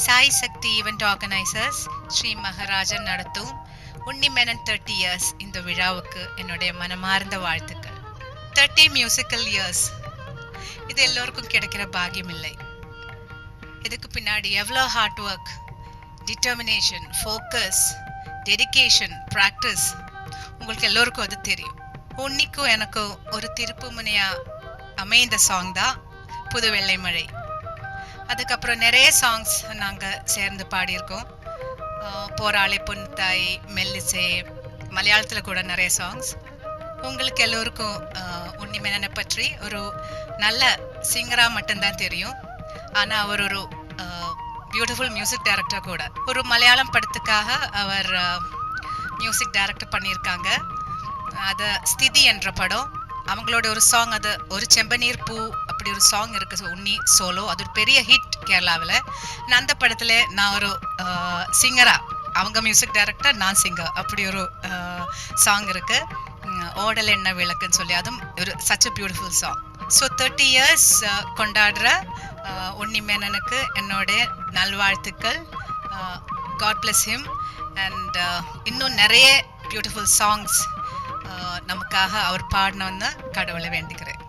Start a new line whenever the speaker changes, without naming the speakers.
சாய் சக்தி event organisers Sri மகராஜன் நடத்தும் Unni Menon 30 years இந்த விழாவுக்கு என்னுடைய மனமார்ந்த வாழ்த்துக்கள். 30 மியூசிக்கல் இயர்ஸ், இது எல்லோருக்கும் கிடைக்கிற பாக்கியம் இல்லை. இதுக்கு பின்னாடி எவ்வளோ hard work, determination, focus, dedication, practice, உங்களுக்கு எல்லோருக்கும் அது தெரியும். உன்னிக்கும் எனக்கும் ஒரு திருப்பு முனையா அமைந்த சாங் தான் புது வெள்ளை மழை. அதுக்கப்புறம் நிறைய சாங்ஸ் நாங்கள் சேர்ந்து பாடியிருக்கோம். போராளி பொன்தாய், மெல்லிசை, மலையாளத்தில் கூட நிறைய சாங்ஸ். உங்களுக்கு எல்லோருக்கும் உன்னிமேனனை பற்றி ஒரு நல்ல சிங்கராக மட்டும்தான் தெரியும். ஆனால் அவர் ஒரு பியூட்டிஃபுல் மியூசிக் டைரக்டர் கூட. ஒரு மலையாளம் படத்துக்காக அவர் மியூசிக் டைரக்டர் பண்ணியிருக்காங்க. அது ஸ்திதி என்ற படம். அவங்களோட ஒரு சாங், அது ஒரு செம்பனீர் பூ அப்படி ஒரு சாங் இருக்குது, உன்னி சோலோ. அது ஒரு பெரிய ஹிட் கேரளாவில். நான் அந்த படத்தில் நான் ஒரு சிங்கராக, அவங்க மியூசிக் டைரக்டர், நான் சிங்கர், அப்படி ஒரு சாங் இருக்குது, ஓடல் என்ன விளக்குன்னு சொல்லி. அதுவும் ஒரு such a beautiful song. So 30 years கொண்டாடுற உன்னிமேனனுக்கு என்னுடைய நல்வாழ்த்துக்கள். God plus him. அண்ட் இன்னும் நிறைய பியூட்டிஃபுல் சாங்ஸ் நமக்காக அவர் பாடணும்னு கடவுளை வேண்டிக்கிறேன்.